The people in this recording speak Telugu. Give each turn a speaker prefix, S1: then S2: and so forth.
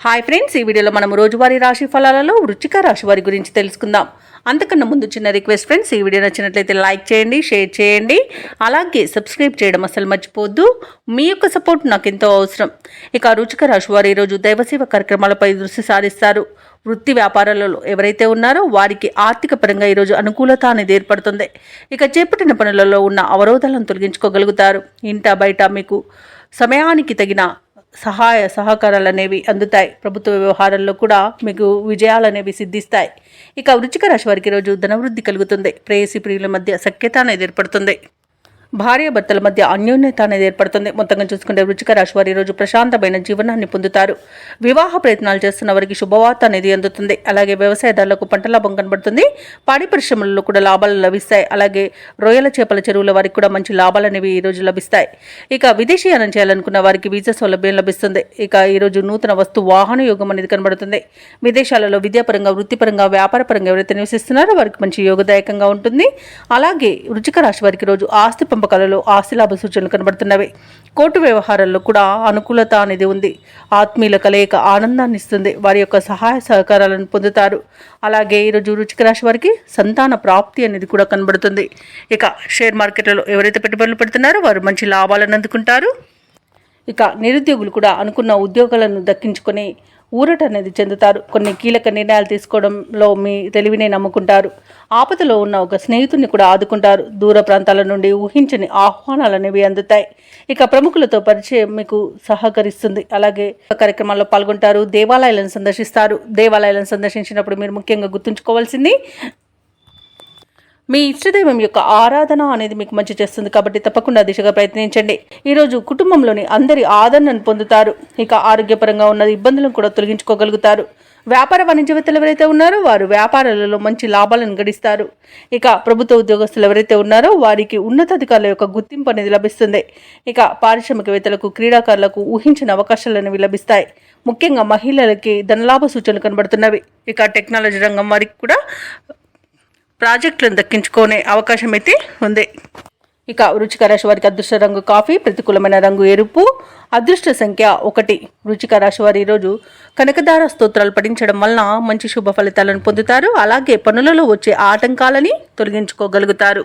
S1: హాయ్ ఫ్రెండ్స్, ఈ వీడియోలో మనం రోజువారీ రాశి ఫలాలలో వృశ్చిక రాశి వారి గురించి తెలుసుకుందాం. అంతకన్నా ముందు చిన్న రిక్వెస్ట్ ఫ్రెండ్స్, ఈ వీడియో నచ్చినట్లయితే లైక్ చేయండి, షేర్ చేయండి, అలాగే సబ్స్క్రైబ్ చేయడం అసలు మర్చిపోవద్దు. మీ యొక్క సపోర్ట్ నాకు ఎంతో అవసరం. ఇక వృశ్చిక రాశి వారు ఈరోజు దైవసేవ కార్యక్రమాలపై దృష్టి సారిస్తారు. వృత్తి వ్యాపారాలలో ఎవరైతే ఉన్నారో వారికి ఆర్థిక పరంగా ఈరోజు అనుకూలత అనేది ఏర్పడుతుంది. ఇక చేపట్టిన పనులలో ఉన్న అవరోధాలను తొలగించుకోగలుగుతారు. ఇంట బయట మీకు సమయానికి తగిన సహాయ సహకారాలు అనేవి అందుతాయి. ప్రభుత్వ వ్యవహారాల్లో కూడా మీకు విజయాలు అనేవి సిద్ధిస్తాయి. ఇక వృశ్చిక రాశి వారికి రోజు ధనవృద్ధి కలుగుతుంది. ప్రేయసి ప్రియుల మధ్య సఖ్యత అనేది ఏర్పడుతుంది. భార్యాభర్తల మధ్య అన్యోన్యత అనేది ఏర్పడుతుంది. మొత్తంగా చూసుకుంటే వృశ్చిక రాశి వారి రోజు ప్రశాంతమైన జీవనాన్ని పొందుతారు. వివాహ ప్రయత్నాలు చేస్తున్న వారికి శుభవార్త అనేది అందుతుంది. అలాగే వ్యవసాయదారులకు పంట లాభం కనబడుతుంది. పాడి పరిశ్రమలలో కూడా లాభాలు లభిస్తాయి. అలాగే రొయ్యల చేపల చెరువుల వారికి కూడా మంచి లాభాలు అనేవి ఈ రోజు లభిస్తాయి. ఇక విదేశీయానం చేయాలనుకున్న వారికి వీసా సౌలభ్యం లభిస్తుంది. ఇక ఈరోజు నూతన వస్తు వాహన యోగం అనేది కనబడుతుంది. విదేశాలలో విద్యాపరంగా, వృత్తిపరంగా, వ్యాపారపరంగా ఎవరైతే నివసిస్తున్నారో వారికి మంచి యోగదాయకంగా ఉంటుంది. అలాగే వృశ్చిక రాశి వారికి రోజు ఆస్తి పంపకాలలో ఆస్తి లాభ సూచనలు కనబడుతున్నవి. కోర్టు వ్యవహారాల్లో కూడా అనుకూలత అనేది ఉంది. ఆత్మీయుల కలయిక ఆనందాన్ని ఇస్తుంది. వారి యొక్క సహాయ సహకారాలను పొందుతారు. అలాగే ఈరోజు వృశ్చిక రాశి వారికి సంతాన ప్రాప్తి అనేది కూడా కనబడుతుంది. ఇక షేర్ మార్కెట్లలో ఎవరైతే పెట్టుబడులు పెడుతున్నారో వారు మంచి లాభాలను అందుకుంటారు. ఇక నిరుద్యోగులు కూడా అనుకున్న ఉద్యోగాలను దక్కించుకొని ఊరట అనేది చెందుతారు. కొన్ని కీలక నిర్ణయాలు తీసుకోవడంలో మీ తెలివినే నమ్ముకుంటారు. ఆపదలో ఉన్న ఒక స్నేహితుడిని కూడా ఆదుకుంటారు. దూర ప్రాంతాల నుండి ఊహించని ఆహ్వానాలు అనేవి అందుతాయి. ఇక ప్రముఖులతో పరిచయం మీకు సహకరిస్తుంది. అలాగే కార్యక్రమాల్లో పాల్గొంటారు. దేవాలయాలను సందర్శిస్తారు. దేవాలయాలను సందర్శించినప్పుడు మీరు ముఖ్యంగా గుర్తుంచుకోవాల్సింది, మీ ఇష్టదైవం యొక్క ఆరాధన అనేది మీకు మంచి చేస్తుంది. కాబట్టి తప్పకుండా దిశగా ప్రయత్నించండి. ఈరోజు కుటుంబంలోని అందరి ఆదరణను పొందుతారు. ఇక ఆరోగ్యపరంగా ఉన్న ఇబ్బందులను కూడా తొలగించుకోగలుగుతారు. వ్యాపార వాణిజ్యవేత్తలు ఎవరైతే ఉన్నారో వారు వ్యాపారాలలో మంచి లాభాలను గడిస్తారు. ఇక ప్రభుత్వ ఉద్యోగస్తులు ఎవరైతే ఉన్నారో వారికి ఉన్నతాధికారుల యొక్క గుర్తింపు అనేది లభిస్తుంది. ఇక పారిశ్రామికవేత్తలకు, క్రీడాకారులకు ఊహించిన అవకాశాలు అనేవి లభిస్తాయి. ముఖ్యంగా మహిళలకి ధనలాభ సూచనలు కనబడుతున్నవి. ఇక టెక్నాలజీ రంగం వారికి కూడా ప్రాజెక్టులను దక్కించుకునే అవకాశం అయితే ఉంది. ఇక వృశ్చిక రాశి వారికి అదృష్ట రంగు కాఫీ, ప్రతికూలమైన రంగు ఎరుపు, అదృష్ట సంఖ్య 1. వృశ్చిక రాశి వారు ఈరోజు కనకదార స్తోత్రాలు పఠించడం వలన మంచి శుభ ఫలితాలను పొందుతారు. అలాగే పనులలో వచ్చే ఆటంకాలని తొలగించుకోగలుగుతారు.